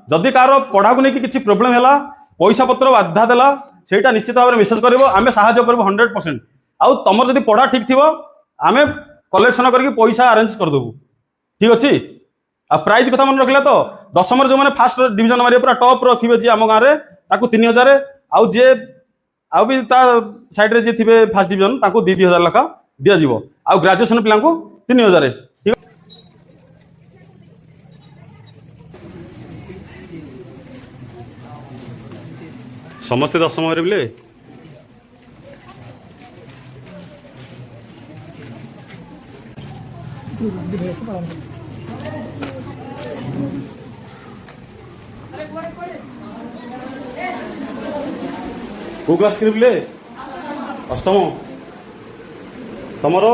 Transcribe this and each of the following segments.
जदि कार पढ़ा को लेकिन किसी प्रोब्लेम है पैसा पत्र बाधा देला सेटा निश्चित भाव में मेसेज करिवो आमे सहायता करबो 100%। आउ तमर जदि पढ़ा ठीक थिवो आमे कलेक्शन करके पैसा अरेंज कर देबू ठीक अच्छे। आ प्राइज कथा मन रखला तो 10 जो मैंने फास्ट डिवीजन मारे पूरा टॉप रखिबे जी आम गाँव में ताकू 3000 आउ जे आउ भी ता साइड रे जे थिबे फास्ट डिवीजन ताकू 2000 लखा दिया जिवो आउ ग्रेजुएशन पिला को 3000 ठीक। समस्ते 10 मारे बिले को क्लास करिबले अष्टम तमरो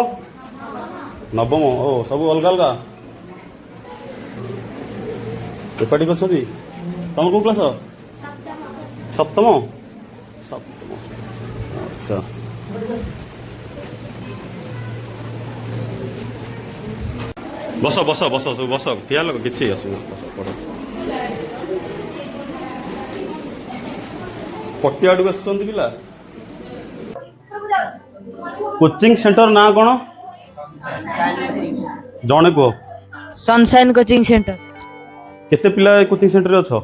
नवम ओ सब अलग अलग एपाटी बछदी तम को क्लास सप्तम सप्तम अच्छा बस बस बस सब बस ठिया लोग किसी पढ़ पटियाडू आसुचंदी पिला कोचिंग सेंटर ना कौन जने को सनशाइन कोचिंग सेंटर केते पिला कोचिंग सेंटर अच्छो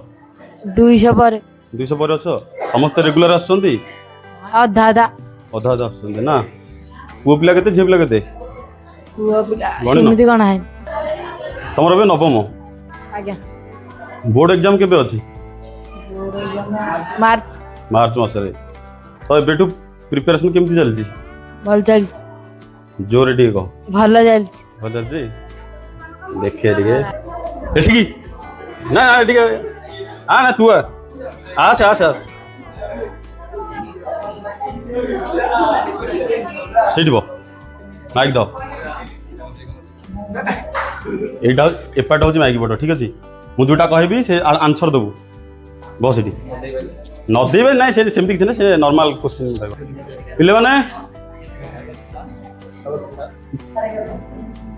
200 पर 200 पर अच्छो समस्त रेगुलर आसुचंदी अधा अधा अधा अधा आसुचंदी ना पुओ पिला केते झियो पिला केते पुओ पिला सेमिति कोन है तमरो बे नवम आज्ञा बोर्ड एग्जाम केबे अछि मार्च मार्च मासरे तो एबेठू प्रिपरेशन केमती चलछि भल चल जोरे ठीक को भल चल भल चलछि देखिए ठीक एठी ना ना ठीक आ ना तू आस आस आस सीट बो माइक दो एटा एपाट होची माइक बटो ठीक अछि मु जोटा कहबी से आंसर दबु बस एठी न देबे नै से सेमति किछ नै से नॉर्मल क्वेश्चन रहबो पिले माने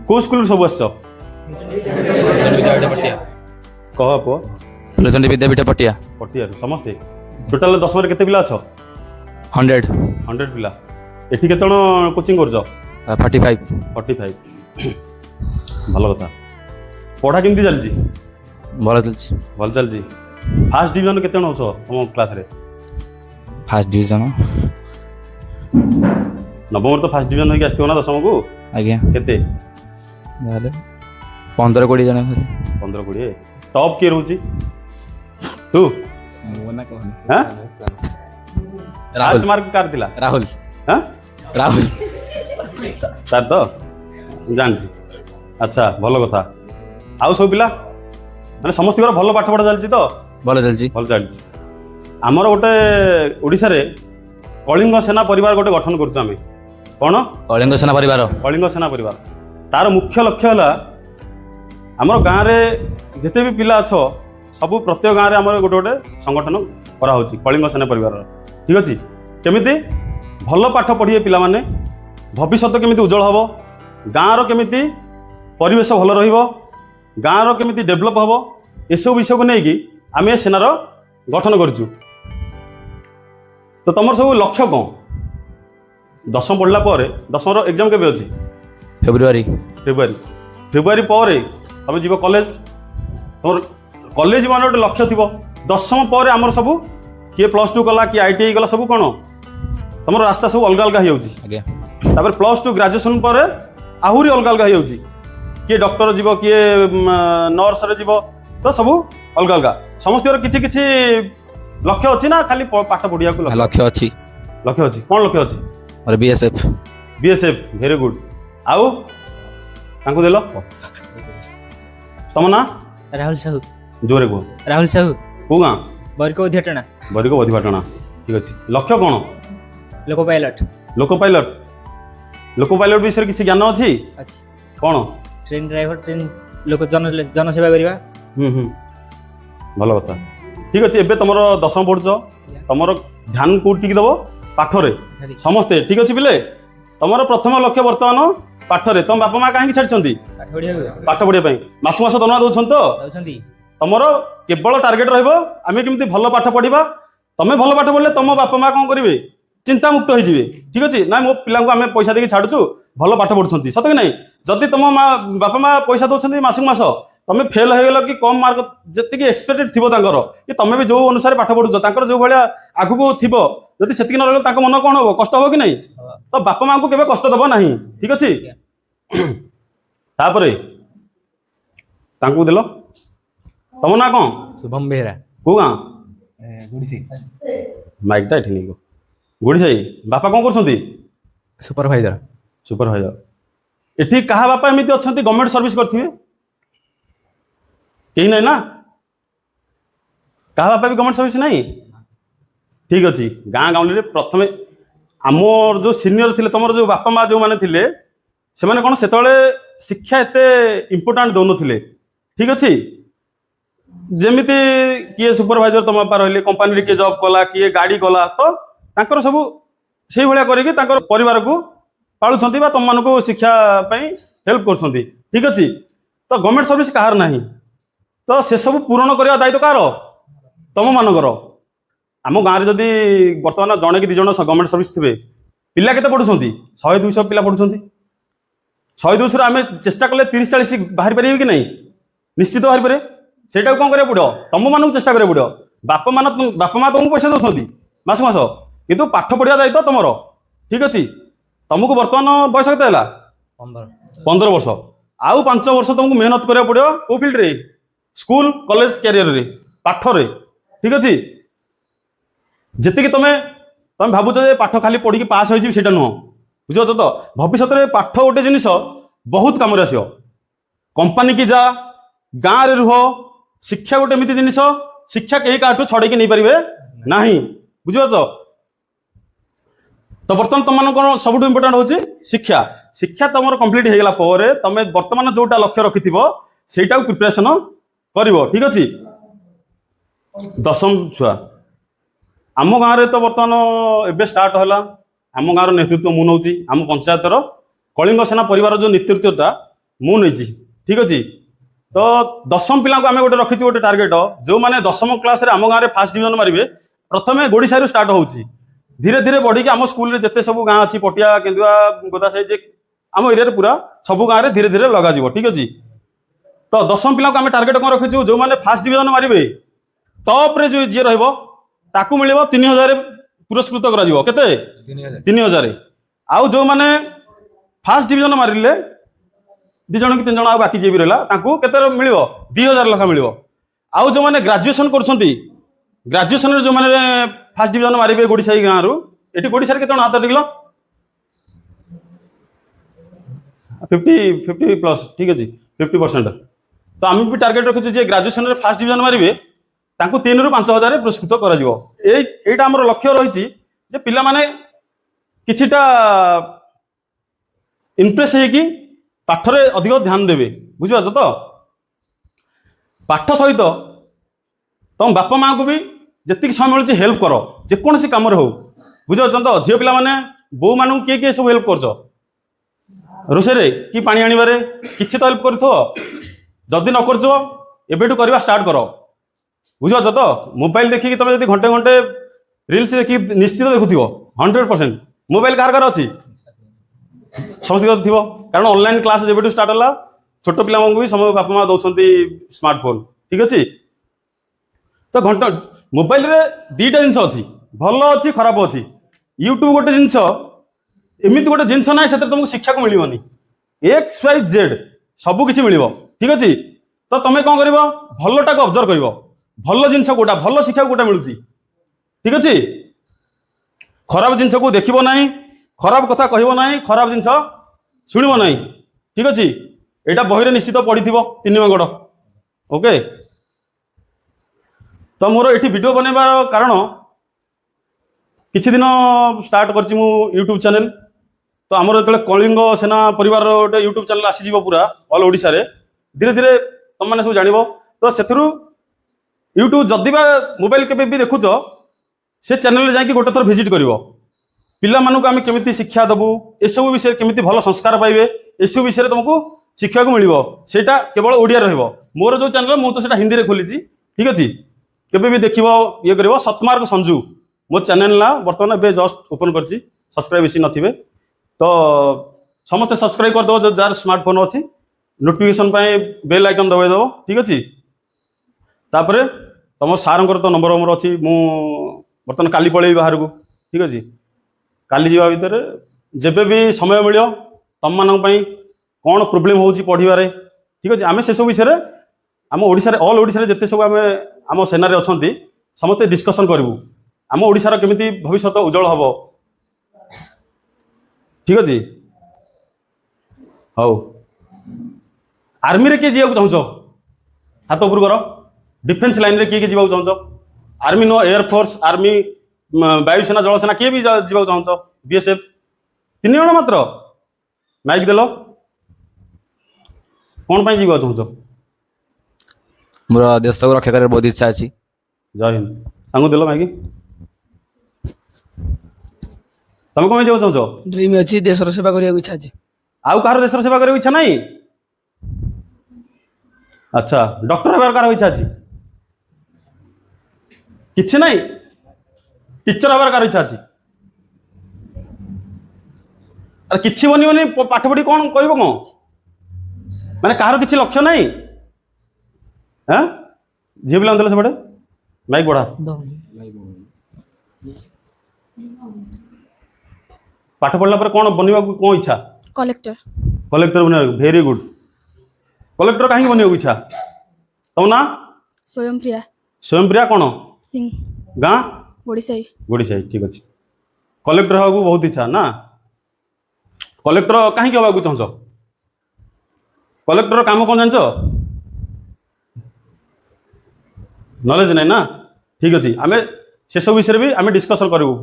को स्कूल सब आछो कह पो फुलचंडी विद्यापीठ पटिया पटिया समस्ते टोटल 10 में केते पिला अछो 100 पिला एठी केतण कोचिंग करजो 45 भलो कथा पढ़ा केमती चलछि भल चलछि फास्ट डिवीजन केतण होछो हम क्लास रे फास्ट डिवीजन नवम तो फास्ट डिवीजन होके आस्थियो ना 10 को आज्ञा केते नाले 15-20 जन 15-20 टॉप के रहउची तू मोना कहन हां राहुल मार्क कार दिला राहुल हां राहुल तार तो जानछि अच्छा भलो कथा आउ सब पिला माने समस्त भलो पाठ पढ़ा चलछि तो भल चलछि आमर गोटे ओडिसा रे कलिंग सेना परिवार गोटे गठन करछु आमे कोन कलिंग सेना परिवार तार मुख्य लक्ष्य है आमर गाँव में जिते भी पिला अच्छो सब प्रत्येक गाँव में आम गोटे गोटे संगठन कराऊँच कलिंग सेना परिवार ठीक अच्छे केमिति भल पाठ पढ़िए पिला माने भविष्य केमिति उज्जवल हम गाँव केमिति परिवेश भल रहिबो गाँव केमिति डेभलप हम एसबू विषय को लेकिन आम सेनार गठन करूँ तो तुम सब लक्ष्य कौन 10 पढ़ला पर 10 एग्जाम केबे अछि फेब्रुआरी पर तुम जीव कॉलेज तुम कॉलेज मान गोटे लक्ष्य थी 10 पर आमर सब किए +2 कला कि ITI कला सब कौन तुम रास्ता सब अलग अलग हो +2 ग्रेजुएशन पर आहरी अलग अलग हो किए डॉक्टर जीव किए नर्स रे जीव तो सब अलग अलग समस्त किछि किछि लक्ष्य अच्छी ना खाली पाठ पढ़िया को लक्ष्य अच्छी कौन लक्ष्य अच्छी और बीएसएफ वेरी गुड आउ तांको देलो तम ना राहुल साहू जोरे को राहुल साहू को गाँ बरिको अधिपाटना ठीक अच्छे लक्ष्य कौन लोको पायलट विषय किसी ज्ञान अच्छी कौन ट्रेन ड्राइवर ट्रेन लोक जनसेवा करवा भल कथा ठीक अच्छे एबे तुम 10 पढ़ुच तुम ध्यान कौटी दब पाठरे समस्ते ठीक अच्छे पिले तुम प्रथम लक्ष्य बर्तमान पाठरे तुम बापा माँ कहीं छाड़ी पाठ पढ़िया मास दरमाहा दौरान तो ତମର କେବଳ ଟାର୍ଗେଟ ରହିବ ଆମେ କେମିତି ଭଲ ପାଠ ପଢିବା। ତମେ ଭଲ ପାଠ ପଢିଲେ ତମ ବାପା ମା କଣ କରିବେ, ଚିନ୍ତାମୁକ୍ତ ହେଇଯିବେ। ଠିକ ଅଛି ନା, ମୋ ପିଲାଙ୍କୁ ଆମେ ପଇସା ଦେଇକି ଛାଡୁଛୁ, ଭଲ ପାଠ ପଢୁଛନ୍ତି, ସତ କି ନାହିଁ? ଯଦି ତମ ବାପା ମା ପଇସା ଦଉଛନ୍ତି ମାସକୁ ମାସ, ତମେ ଫେଲ ହେଇଗଲ କି କମ ମାର୍କ ଯେତିକି ଏକ୍ସପେକ୍ଟେଡ ଥିବ ତାଙ୍କର, କି ତମେ ବି ଯୋଉ ଅନୁସାରେ ପାଠ ପଢୁଛ ତାଙ୍କର ଯୋଉ ଭଳିଆ ଆଗକୁ ଥିବ, ଯଦି ସେତିକି ନ ରହିଲେ ତାଙ୍କ ମନ କଣ ହବ, କଷ୍ଟ ହବ କି ନାହିଁ? ତ ବାପା ମାଙ୍କୁ କେବେ କଷ୍ଟ ଦବ ନାହିଁ। ଠିକ ଅଛି। ତାପରେ ତାଙ୍କୁ ଦେଲ, ତମ ନାଁ କଣ? शुभम बेहरा କୋଉ ଗାଁ? गुड़सी ମାଇକଟା ଏଠି ନେଇକି ଗୋଡିସାହି। ବାପା କଣ କରୁଛନ୍ତି? Supervisor supervisor. ଏଠି କାହା ବାପା ଏମିତି ଅଛନ୍ତି ଗଭର୍ଣ୍ଣମେଣ୍ଟ ସର୍ଭିସ କରିଥିବେ? କେହି ନାହିଁ ନା? କାହା ବାପା ବି ଗଭର୍ଣ୍ଣମେଣ୍ଟ ସର୍ଭିସ ନାହିଁ? ଠିକ ଅଛି। ଗାଁ ଗାଉଁଲିରେ ପ୍ରଥମେ ଆମର ଯୋଉ ସିନିୟର ଥିଲେ, ତମର ଯୋଉ ବାପା ମା ଯୋଉମାନେ ଥିଲେ, ସେମାନେ କଣ ସେତେବେଳେ ଶିକ୍ଷା ଏତେ ଇମ୍ପୋର୍ଟାଣ୍ଟ ଦଉନଥିଲେ। ଠିକ ଅଛି। ଯେମିତି କିଏ ସୁପରଭାଇଜର ତମ ବାପା ରହିଲେ, କମ୍ପାନୀରେ କିଏ ଜବ୍ କଲା, କିଏ ଗାଡି କଲା, ତ ତାଙ୍କର ସବୁ ସେଇଭଳିଆ କରିକି ତାଙ୍କର ପରିବାରକୁ ପାଳୁଛନ୍ତି ବା ତମମାନଙ୍କୁ ଶିକ୍ଷା ପାଇଁ ହେଲ୍ପ କରୁଛନ୍ତି। ଠିକ ଅଛି। ତ ଗଭର୍ଣ୍ଣମେଣ୍ଟ ସର୍ଭିସ କାହାର ନାହିଁ, ତ ସେସବୁ ପୂରଣ କରିବା ଦାୟିତ୍ୱ କାହାର? ତମ ମାନଙ୍କର। ଆମ ଗାଁରେ ଯଦି ବର୍ତ୍ତମାନ ଜଣେ କି ଦି ଜଣ ଗଭର୍ଣ୍ଣମେଣ୍ଟ ସର୍ଭିସ ଥିବେ, ପିଲା କେତେ ପଢୁଛନ୍ତି? 100-200 ପିଲା ପଢୁଛନ୍ତି। 100-200 ଆମେ ଚେଷ୍ଟା କଲେ 30-40 ବାହାରି ପାରିବେ କି ନାହିଁ? ନିଶ୍ଚିତ ବାହାରି ପାରିବେ। ସେଇଟାକୁ କଣ କରିବାକୁ ପଡିବ? ତମ ମାନଙ୍କୁ ଚେଷ୍ଟା କରିବାକୁ ପଡିବ। ବାପା ମା ତମକୁ ପଇସା ଦଉଛନ୍ତି ମାସକୁ ମାସ, କିନ୍ତୁ ପାଠ ପଢିବା ଦାୟିତ୍ୱ ତମର। ଠିକ ଅଛି। ତମକୁ ବର୍ତ୍ତମାନ ବୟସ କେତେ ହେଲା? 15 ବର୍ଷ। ଆଉ 5 ବର୍ଷ ତମକୁ ମେହନତ କରିବାକୁ ପଡିବ। କୋଉ ଫିଲ୍ଡରେ? ସ୍କୁଲ କଲେଜ କ୍ୟାରିୟରରେ, ପାଠରେ। ଠିକ ଅଛି। ଯେତିକି ତମେ ଭାବୁଛ ଯେ ପାଠ ଖାଲି ପଢିକି ପାସ୍ ହେଇଯିବି, ସେଇଟା ନୁହଁ। ବୁଝିପାରୁଛ ତ? ଭବିଷ୍ୟତରେ ପାଠ ଗୋଟେ ଜିନିଷ ବହୁତ କାମରେ ଆସିବ। କମ୍ପାନୀ କି ଯା, ଗାଁରେ ରୁହ, ଶିକ୍ଷା ଗୋଟେ ଏମିତି ଜିନିଷ, ଶିକ୍ଷା କେହି କାହାଠୁ ଛଡେଇକି ନେଇପାରିବେ ନାହିଁ। ବୁଝିପାରୁଛ? ତ ବର୍ତ୍ତମାନ ତମମାନଙ୍କର ସବୁଠୁ ଇମ୍ପୋର୍ଟାଣ୍ଟ ହଉଛି ଶିକ୍ଷା। ଶିକ୍ଷା ତମର କମ୍ପ୍ଲିଟ ହେଇଗଲା ପରେ ତମେ ବର୍ତ୍ତମାନ ଯୋଉଟା ଲକ୍ଷ୍ୟ ରଖିଥିବ ସେଇଟାକୁ ପ୍ରିପାରେସନ କରିବ। ଠିକ ଅଛି। ଦଶମ ଛୁଆ ଆମ ଗାଁରେ ତ ବର୍ତ୍ତମାନ ଏବେ ଷ୍ଟାର୍ଟ ହେଲା। ଆମ ଗାଁର ନେତୃତ୍ୱ ମୁଁ ନେଉଛି। ଆମ ପଞ୍ଚାୟତର କଳିଙ୍ଗ ସେନା ପରିବାର ଯୋଉ ନେତୃତ୍ୱଟା ମୁଁ ନେଇଛି। ଠିକ ଅଛି। ତ ଦଶମ ପିଲାଙ୍କୁ ଆମେ ଗୋଟେ ରଖିଛୁ ଗୋଟେ ଟାର୍ଗେଟ, ଯୋଉମାନେ ଦଶମ କ୍ଲାସରେ ଆମ ଗାଁରେ ଫାର୍ଷ୍ଟ ଡିଭିଜନ ମାରିବେ। ପ୍ରଥମେ ଗୋଡିସାହିରୁ ଷ୍ଟାର୍ଟ ହଉଛି, ଧୀରେ ଧୀରେ ବଢିକି ଆମ ସ୍କୁଲରେ ଯେତେ ସବୁ ଗାଁ ଅଛି, ପଟିଆ, କେନ୍ଦୁଆ, ଗୋଦାସାହି, ଯେ ଆମ ଏରିଆରେ ପୁରା ସବୁ ଗାଁରେ ଧୀରେ ଧୀରେ ଲଗାଯିବ। ଠିକ ଅଛି। ତ ଦଶମ ପିଲାଙ୍କୁ ଆମେ ଟାର୍ଗେଟ କଣ ରଖିଛୁ, ଯୋଉମାନେ ଫାର୍ଷ୍ଟ ଡିଭିଜନ ମାରିବେ, ଟପରେ ଯିଏ ରହିବ ତାକୁ ମିଳିବ 3000 ପୁରସ୍କୃତ କରାଯିବ। କେତେ? 3000। ଆଉ ଯୋଉମାନେ ଫାର୍ଷ୍ଟ ଡିଭିଜନ ମାରିଲେ 2 ଜଣ କି 3 ଜଣ ଆଉ ବାକି ଯିଏ ବି ରହିଲା, ତାଙ୍କୁ କେତେ ମିଳିବ? 2000 ଲେଖା ମିଳିବ। ଆଉ ଯୋଉମାନେ ଗ୍ରାଜୁଏସନ କରୁଛନ୍ତି, ଗ୍ରାଜୁଏସନରେ ଯୋଉମାନେ ଫାର୍ଷ୍ଟ ଡିଭିଜନ ମାରିବେ ଗୋଡିସାହି ଗାଁରୁ, ଏଠି ଗୋଡିସାହିରେ କେତେ ଜଣ ହାତ ଟେକିଲ? 50 ପ୍ଲସ। ଠିକ ଅଛି, 50%। ତ ଆମେ ବି ଟାର୍ଗେଟ ରଖିଛୁ ଯେ ଗ୍ରାଜୁଏସନରେ ଫାର୍ଷ୍ଟ ଡିଭିଜନ ମାରିବେ ତାଙ୍କୁ 3 ରୁ 5000 ପୁରସ୍କୃତ କରାଯିବ। ଏଇଟା ଆମର ଲକ୍ଷ୍ୟ ରହିଛି ଯେ ପିଲାମାନେ କିଛିଟା ଇମ୍ପ୍ରେସ ହେଇକି ପାଠରେ ଅଧିକ ଧ୍ୟାନ ଦେବେ। ବୁଝିପାରୁଛ ତ? ପାଠ ସହିତ ତମ ବାପା ମାଙ୍କୁ ବି ଯେତିକି ସମୟ ମିଳୁଛି ହେଲ୍ପ କର, ଯେକୌଣସି କାମରେ ହଉ। ବୁଝିପାରୁଛ ତ? ଝିଅ ପିଲାମାନେ ବୋଉ ମାନଙ୍କୁ କିଏ କିଏ ସବୁ ହେଲ୍ପ କରୁଛ? ରୋଷେଇରେ କି ପାଣି ଆଣିବାରେ କିଛି ତ ହେଲ୍ପ କରୁଥିବ। ଯଦି ନ କରୁଥିବ ଏବେଠୁ କରିବା ଷ୍ଟାର୍ଟ କର। ବୁଝିପାରୁଛ ତ? ମୋବାଇଲ ଦେଖିକି ତମେ ଯଦି ଘଣ୍ଟେ ଘଣ୍ଟେ ରିଲ୍ସ ଦେଖିକି ନିଶ୍ଚିତ ଦେଖୁଥିବ 100%। ମୋବାଇଲ କାହାର କାହାର ଅଛି? ସମସ୍ତଙ୍କର ଥିବ। କାରଣ ଅନଲାଇନ କ୍ଲାସ ଯେବେଠୁ ଷ୍ଟାର୍ଟ ହେଲା, ଛୋଟ ପିଲାମାନଙ୍କୁ ବି ସମୟ ବାପା ମା ଦଉଛନ୍ତି ସ୍ମାର୍ଟଫୋନ। ଠିକ ଅଛି। ତ ଘଣ୍ଟା ମୋବାଇଲରେ 2ଟା ଜିନିଷ ଅଛି, ଭଲ ଅଛି, ଖରାପ ଅଛି। ୟୁଟ୍ୟୁବ ଗୋଟେ ଜିନିଷ, ଏମିତି ଗୋଟେ ଜିନିଷ ନାହିଁ ସେଥିରେ ତମକୁ ଶିକ୍ଷାକୁ ମିଳିବନି। XYZ ସବୁ କିଛି ମିଳିବ। ଠିକ ଅଛି। ତ ତମେ କଣ କରିବ? ଭଲଟାକୁ ଅବଜର୍ଭ କରିବ, ଭଲ ଜିନିଷ କୋଉଟା, ଭଲ ଶିକ୍ଷା କୋଉଟା ମିଳୁଛି। ଠିକ ଅଛି। ଖରାପ ଜିନିଷକୁ ଦେଖିବ ନାହିଁ, ଖରାପ କଥା କହିବ ନାହିଁ, ଖରାପ ଜିନିଷ ଶୁଣିବ ନାହିଁ। ଠିକ ଅଛି। ଏଇଟା ବହିରେ ନିଶ୍ଚିତ ପଢିଥିବ 3 ମାଙ୍ଗଡ଼। ଓକେ। ତ ମୋର ଏଠି ଭିଡିଓ ବନେଇବାର କାରଣ, କିଛି ଦିନ ଷ୍ଟାର୍ଟ କରିଛି ମୁଁ ୟୁଟ୍ୟୁବ ଚ୍ୟାନେଲ। ତ ଆମର ଯେତେବେଳେ କଳିଙ୍ଗ ସେନା ପରିବାରର ଗୋଟେ ୟୁଟ୍ୟୁବ ଚ୍ୟାନେଲ ଆସିଯିବ ପୁରା ଅଲ ଓଡ଼ିଶାରେ, ଧୀରେ ଧୀରେ ତମମାନେ ସବୁ ଜାଣିବ। ତ ସେଥିରୁ ୟୁଟ୍ୟୁବ ଯଦି ବା ମୋବାଇଲ କେବେ ବି ଦେଖୁଛ, ସେ ଚ୍ୟାନେଲରେ ଯାଇକି ଗୋଟେ ଥର ଭିଜିଟ୍ କରିବ। ପିଲାମାନଙ୍କୁ ଆମେ କେମିତି ଶିକ୍ଷା ଦେବୁ, ଏସବୁ ବିଷୟରେ କେମିତି ଭଲ ସଂସ୍କାର ପାଇବେ, ଏସବୁ ବିଷୟରେ ତମକୁ ଶିଖିବାକୁ ମିଳିବ ସେଇଟା କେବଳ ଓଡ଼ିଆରେ ରହିବ। ମୋର ଯେଉଁ ଚ୍ୟାନେଲ ମୁଁ ତ ସେଇଟା ହିନ୍ଦୀରେ ଖୋଲିଛି, ଠିକ୍ ଅଛି। କେବେ ବି ଦେଖିବ ଇଏ କରିବ ସତମାର୍ଗ ସଞ୍ଜୁ ମୋ ଚ୍ୟାନେଲ ନା ବର୍ତ୍ତମାନ ଏବେ ଜଷ୍ଟ ଓପନ୍ କରିଛି, ସବସ୍କ୍ରାଇବ୍ ବେଶୀ ନଥିବେ ତ ସମସ୍ତେ ସବସ୍କ୍ରାଇବ୍ କରିଦେବ ଯାହାର ସ୍ମାର୍ଟଫୋନ୍ ଅଛି, ନୋଟିଫିକେସନ୍ ପାଇଁ ବେଲ୍ ଆଇକନ୍ ଦବାଇଦେବ, ଠିକ୍ ଅଛି। ତାପରେ ତମ ସାର୍ଙ୍କର ତ ନମ୍ବର ମୋର ଅଛି, ମୁଁ ବର୍ତ୍ତମାନ କାଲି ପଳେଇବି ବାହାରକୁ, ଠିକ୍ ଅଛି। କାଲି ଯିବା ଭିତରେ ଯେବେ ବି ସମୟ ମିଳିବ ତମମାନଙ୍କ ପାଇଁ କ'ଣ ପ୍ରୋବ୍ଲେମ୍ ହେଉଛି ପଢ଼ିବାରେ, ଠିକ୍ ଅଛି। ଆମେ ସେସବୁ ବିଷୟରେ ଆମ ଓଡ଼ିଶାରେ ଅଲ୍ ଓଡ଼ିଶାରେ ଯେତେ ସବୁ ଆମେ ଆମ ସେନାରେ ଅଛନ୍ତି ସମସ୍ତେ ଡିସ୍କସନ୍ କରିବୁ, ଆମ ଓଡ଼ିଶାର କେମିତି ଭବିଷ୍ୟତ ଉଜ୍ଜଳ ହେବ, ଠିକ୍ ଅଛି। ହଉ, ଆର୍ମିରେ କିଏ ଯିବାକୁ ଚାହୁଁଛ ହାତ ଉପରୁ କର। डिफेन्स लाइन रे किए जीवा चाहछ? आर्मी नो एयरफोर्स, आर्मी, वायुसेना, जलसेना किए भी जीवा चाहछ? बीएसएफ 3 जण मात्र। माइक देलो कौन पाई जीवा चाहछ? मोर देश को रक्षा कर बहुत इच्छा अछि। जय हिंद। सांगो देलो माइक। तमे कोन जीवा चाहछ? ड्रीम अछि देश रो सेवा करिया इच्छा अछि। आउ कार देश रो सेवा करिया इच्छा नहीं? अच्छा, डॉक्टर हेबार कार इच्छा अछि? किछि नहीं? टीचर हेबार कार इच्छा अछि? अरे किछि बनिबनी पाठ पढ़ी कौन करिवो कोन? माने कार किछि लक्ष्य नहीं? हैं? झियो बिला अंदर से बड़े माइक बढ़ा। पाठ पढ़ला पर कौन बनिबा को इच्छा? कलेक्टर। कलेक्टर बनिबा, वेरी गुड। कलेक्टर कहीं बनिबा इच्छा? तम ना? स्वयंप्रिया। स्वयंप्रिया कौन? सिंह। गाँ? गोड़ीसाई। गोड़ीसाई, ठीक अच्छे। कलेक्टर हवा बहुत इच्छा ना? कलेक्टर कहीं हवा चाहछ? कलेक्टर काम कौन जान? नॉलेज नहीं ना? ठीक अच्छे। आम से सब विषय भी आम डिस्कसन करूँ।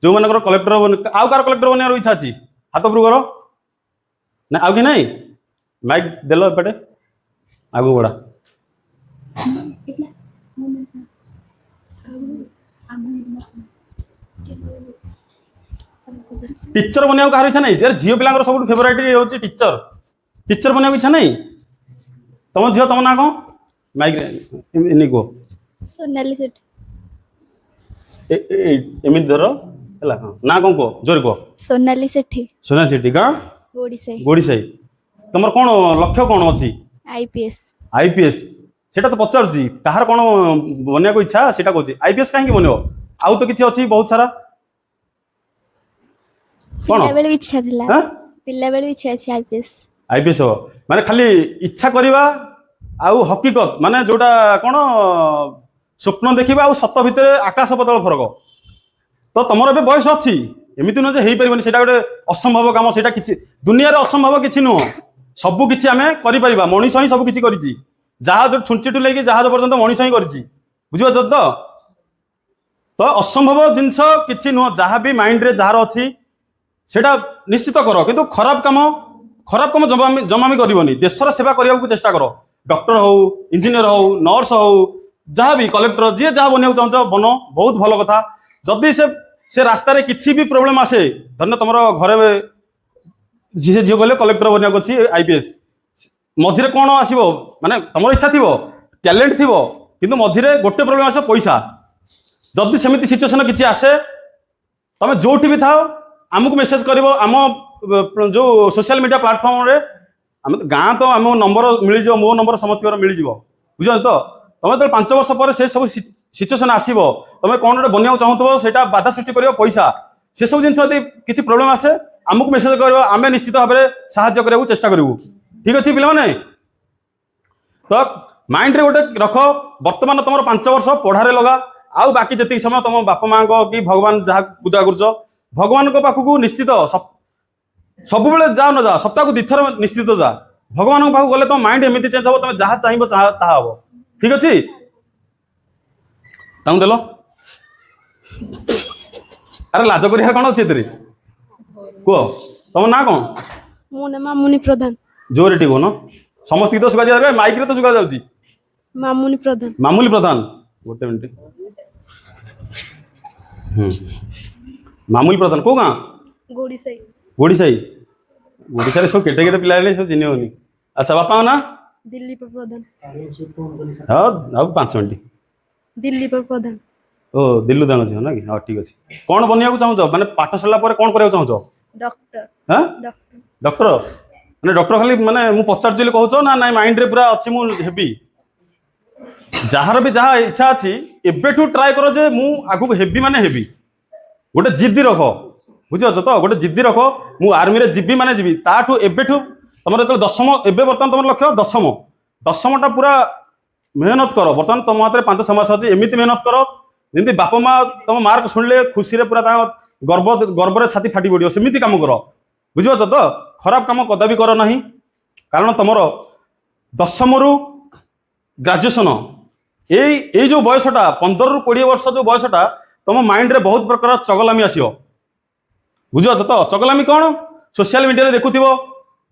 जो मान कलेक्टर आउ कार कलेक्टर बनवार इच्छा अच्छी हाथ उपरू कर ना? आउ कि नहीं? माइक देल एपटे आगू बढ़ा। टीचर बनवा कहार इच्छा नहीं? यार झील पिला सब फेवरेट होची टीचर। टीचर बनवा इच्छा नहीं? तुम झील तुम ना कौन? माइक इनी को सोनाली सेठ। एमित धर है ना कौन कह जोर कह। सोनाली सेठी। सोनाली सेठी। गाँ? गोड़ीसाई। गोड़ीसाई। तुम कौन लक्ष्य कौन अच्छी? आईपीएस। आईपीएस सेटा तो पचारुची कहार कौन बनवा इच्छा सेटा कहूँ। आईपीएस कहीं बनव? आउ तो किसी अच्छी बहुत सारा पिला बेले इच्छा थिला। पिला बेले इच्छा अछि आईपीएस। आईपीएस हो माने खाली इच्छा करिवा आउ हकीकत माने जोटा कौन स्वप्न देखिबा आउ सत भितर आकाश पतल फरक। तो तुमर ए बयस अच्छी एमती नुह हो पार सेटा गोटे असंभव काम। सेटा किछि दुनिया रे असंभव किछि नुह, सबु किछि आमे करि परिबा। मनीष ही सब किछि करिछि। जहाज छुंचिटू लेके जहाज पर्यंत मनीष ही करिछि। बुझिपारछ तो असंभव जिनस किछि नुह। जहाँ भी माइंड रे जार अच्छी सेटा निश्चित कर, किंतु खराब काम जमामी करबनी। देशर सेवा करने को चेष्टा कर। डॉक्टर हो, इंजीनियर हो, नर्स हो, जहाँ भी कलेक्टर जी जहाँ बनवाक चाहछ बन, बहुत भल कथा। जदि से रास्तार किसी भी प्रोब्लेम आसे धन्य तुम घरे झी झील कहले कलेक्टर बनवाक अच्छी आईपीएस मझे कौन आसो माने तुम इच्छा थी टैलेंट थी कि मझे गोटे प्रोब्लेम आस पैसा। जदि सेमती सिचुएसन किसी आसे तुम जो भी था आमको मेसेज कर आम जो सोशल मीडिया प्लाटफॉर्म रे आम गाँ तो आम नंबर मिल मो नंबर समस्त मिल बुझ तो तुम जो 5 वर्ष पर से सब सिचुएसन आसो तुम कौन गोटे बनवाक चाहूब से बाधा सृष्टि कर पैसा से सब जिन किसी प्रोब्लेम आसे आमको मेसेज कर आम निश्चित भाव में साहाय्य करने चेष्टा करूँ। ठीक अच्छे पे तो माइंड रे गोटे रख वर्तमान तुम 5 वर्ष पढ़ारे लगा आउ बाकी जी समय तुम बापा माँ कि भगवान जहाँ पूजा कर भगवान पाखक निश्चित सब जा न जा सप्ताह को 2 थर निश्चित जा भगवान पाक गले तुम माइंड एमती चेंज हम तुम जहाँ चाहिए ताहा हम। ठीक अच्छे देल अरे लाज कर कौन अच्छे कह तुम ना कौन? मो ना मामुनी प्रधान। जोर टी कौन समस्त तो सुखा जाए माइक रे तो सुखा जाऊँ। मामुनी प्रधान। मामूली प्रधान गोटे मिनट। मामूली प्रधान को गाँ? गोड़ीसाई। गोड़ीसाई। गोड़ीसा सब केटे केटे पिला सब चिन्ह होनी अच्छा बापा ना दिलीप प्रधान। हाँ अब 5 मिनट दिलीप प्रधान। ओ दिल्लू दान झील ना कि हाँ ठीक अच्छे कौन बनवाक चाहूच माने पाठ सारा पर कौन करने चाहूच डॉक्टर। हाँ डॉक्टर। डॉक्टर माने डॉक्टर खाली माने मु पचार कहूच ना ना माइंड रे पूरा अच्छी मु हेबी जार भी जहाँ इच्छा अच्छी एबेठू ट्राए कर जे मु आगु हेबी माने हेबी गोटे जिद्दी रख बुझीपार तो गोटे जिद्दी रख मु आर्मी रे जीवी माने जीवी ताठू एबेठू तुम जो दशम एबे बर्तमान तुम लक्ष्य दशमटा पूरा मेहनत कर बर्तमान तुम हाथ में 5-6 मास अच्छी एमती मेहनत कर जमी बापा माँ तुम मार्क शुणिले खुशी रे पूरा गर्व गर्व छाती फाटी पड़ो सेमती कम कर बुझीपार तो खराब कम कदापि कर ना कारण तुम 10 रु ग्राजुएसन ये जो बयसटा 15 रु 20 वर्ष जो बयसटा तुम माइंड रे बहुत प्रकार चगलामी आसो बुझीपार तो चगलामी कौन सोशल मीडिया देखुव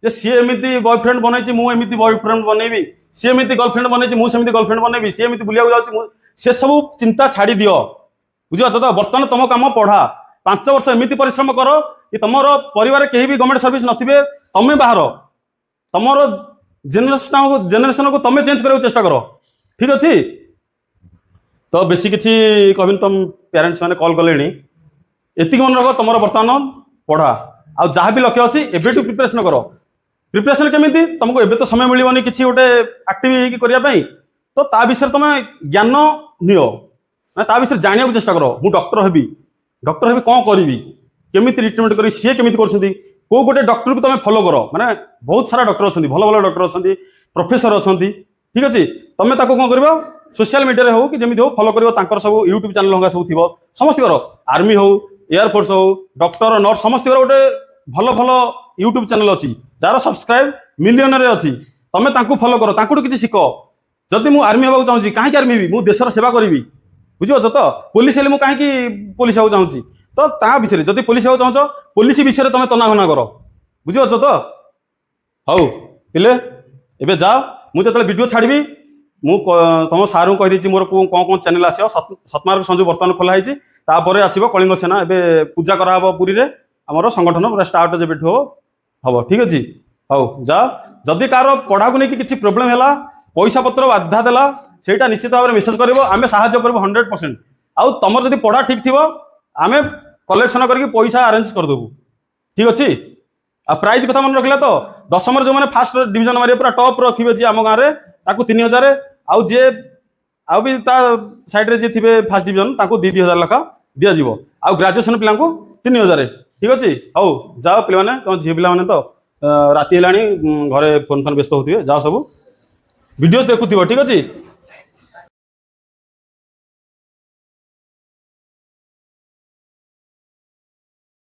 जे सी एमती बॉयफ्रेंड बनई मुझे बॉयफ्रेंड बनैबी सी एमती गर्लफ्रेंड बनई मुझे गर्लफ्रेंड बनैबी सी एमती बुलिया जाऊँ से सब चिंता छाड़ी दियो बुझीपार तो बर्तमान तुम कम पढ़ा 5 वर्ष एमती परिश्रम कर कि तुम परिवार कहीं भी गवर्नमेंट सर्विस नथिबे तमें बाहर तुम जेनेरेशन को तमें चेंज करने चेष्टा कर ठीक अच्छे तो बेसी किसी कहबिन तुम पेरेंट्स मैंने कॉल कले एति मन रख तुम बर्तमान पढ़ा आ जहाँ भी लक्ष्य अच्छी एबेठू प्रिपरेशन कर प्रिपरेशन केमी तुमको एबे तो समय मिलबनी किसी गोटे आक्टिविटी करने तो ता विषय तुम ज्ञान नियो ता विषय जाना चेष्टा कर मु डॉक्टर हेबी कौन करी केमी ट्रिटमेंट करी सी केमी कौ गोटे डॉक्टर को तुम फॉलो कर माने बहुत सारा डॉक्टर अच्छा भल भल डॉक्टर अच्छा प्रोफेसर अच्छा ठीक अच्छे तुम कौन कर सोशल मीडिया हो कि जमी हो फॉलो कर सब यूट्यूब चैनल सब थी समस्त आर्मी हो एयरफोर्स हो डॉक्टर नर्स समस्त गोटे भल भल यूट्यूब चैनल अच्छी जार सब्सक्राइब मिलियन अच्छी तुम फॉलो कर तांकुठू किसी शिख जदि मु आर्मी होगा चाहूँगी कहीं आर्मी भी मु देशर सेवा करी बुझीपार तो पुलिस हेल्ले कहीं पुलिस होगा चाहूँगी तो ता विषय जदि पुलिस होगा चाहूँ पुलिस विषय तुम तनाघना कर बुझीपार तो हौ पिले एबे जा मुझे वीडियो छाड़ी मु तुम सारू कहीदे मोर कौन कौन चैनल आस सतमार्ग संजू बर्तमान खोलाई तापर आसो कलिंग सेना ए पूजा कराब पुरी रे आमर संगठन पूरा स्टार्ट जब हम ठीक अच्छे हौ जा जदि कार पढ़ा को लेकिन किसी प्रोब्लेम है पैसा पत्र बाधा देला सेटा निश्चित भाव में मेसेज कर आम साहय कर 100% आउ तुम जब पढ़ा ठीक थी आम कलेक्शन करके पैसा अरेंज करदेबू ठीक अच्छे आ प्राइज कथा मन रखला तो 10 जो मैंने फास्ट डिवीजन मारे पूरा टॉप रखिए जी आम गाँव में 3000 आउ जे आउ भी साइड रे जे थे फास्ट डिवीजन 2,000 लेखा दिज्व आउ ग्राजुएसन पिला 3,000 ठीक अच्छे हौ जाओ पे तुम झी पे तो राति है घरे फोन फोन व्यस्त होते जाओ सब वीडियोस देखुव ठीक अच्छे।